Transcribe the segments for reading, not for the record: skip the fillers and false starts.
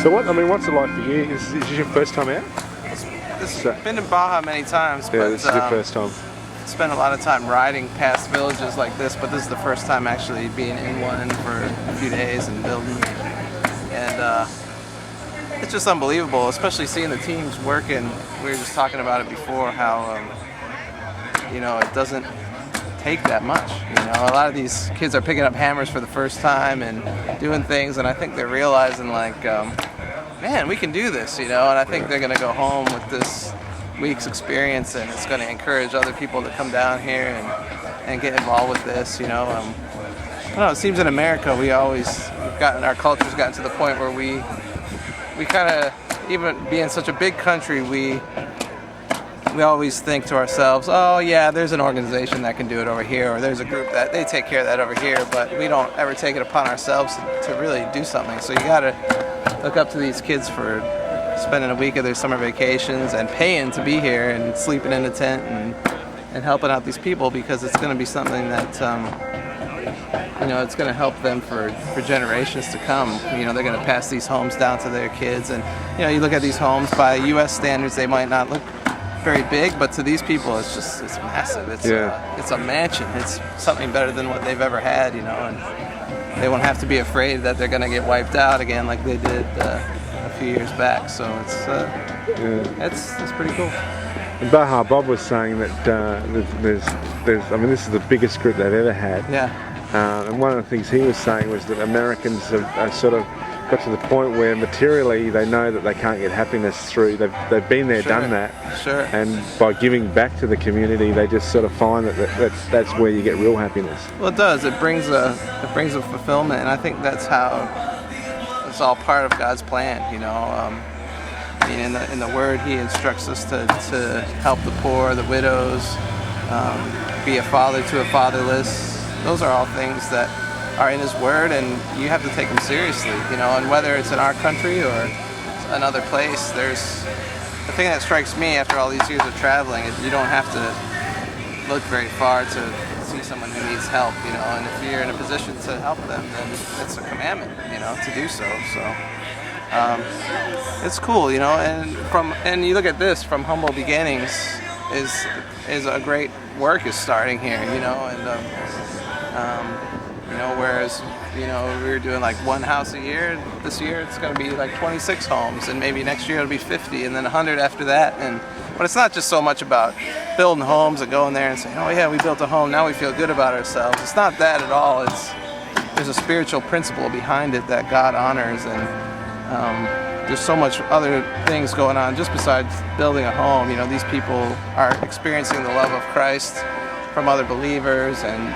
So what's it like for you? Is this your first time out? I've been to Baja many times, Yeah, but this is your first time. spent a lot of time riding past villages like this, but this is the first time actually being in one for a few days and building. And it's just unbelievable, especially seeing the teams working. We were just talking about it before, how it doesn't take that much. A lot of these kids are picking up hammers for the first time and doing things, and I think they're realizing man, we can do this, and I think they're going to go home with this week's experience, and it's going to encourage other people to come down here and get involved with this. I don't know, it seems in America our culture's gotten to the point where we kind of, even being such a big country, we always think to ourselves, oh yeah, there's an organization that can do it over here, or there's a group that they take care of that over here, but we don't ever take it upon ourselves to really do something. So you gotta look up to these kids for spending a week of their summer vacations and paying to be here and sleeping in a tent and helping out these people, because it's going to be something that it's going to help them for generations to come. They're going to pass these homes down to their kids, and you look at these homes by U.S. standards, they might not look very big, but to these people it's massive. It's a mansion. It's something better than what they've ever had, and they won't have to be afraid that they're going to get wiped out again like they did a few years back. So it's pretty cool. And Baja, Bob was saying that there's this is the biggest group they've ever had. Yeah. And one of the things he was saying was that Americans have sort of got to the point where materially they know that they can't get happiness through. They've been there, done that. Sure. And by giving back to the community, they just sort of find that's where you get real happiness. Well, it does. It brings a fulfillment, and I think that's how it's all part of God's plan. In the Word, He instructs us to help the poor, the widows, be a father to a fatherless. Those are all things that are in His Word, and you have to take them seriously. And whether it's in our country or another place, there's the thing that strikes me after all these years of traveling is you don't have to look very far to see someone who needs help. And if you're in a position to help them, then it's a commandment, to do so. So. It's cool, and you look at this from humble beginnings is a great work is starting here, whereas we were doing like one house a year. This year it's going to be like 26 homes, and maybe next year it'll be 50, and then 100 after that. But it's not just so much about building homes and going there and saying, oh yeah, we built a home, now we feel good about ourselves. It's not that at all. There's a spiritual principle behind it that God honors, and there's so much other things going on just besides building a home. These people are experiencing the love of Christ from other believers, and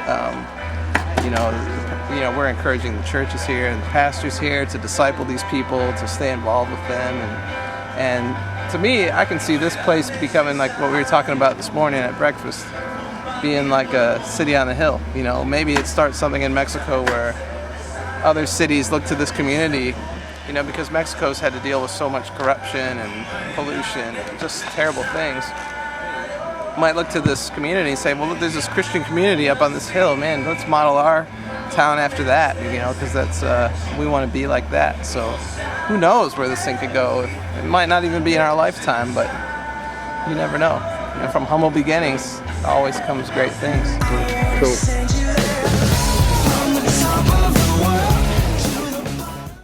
we're encouraging the churches here and the pastors here to disciple these people, to stay involved with them, and to me, I can see this place becoming like what we were talking about this morning at breakfast, being like a city on the hill. Maybe it starts something in Mexico where other cities look to this community. Because Mexico's had to deal with so much corruption and pollution and just terrible things. Might look to this community and say, well, look, there's this Christian community up on this hill. Man, let's model our town after that, because we want to be like that. So who knows where this thing could go. It might not even be in our lifetime, but you never know. From humble beginnings always comes great things. Cool.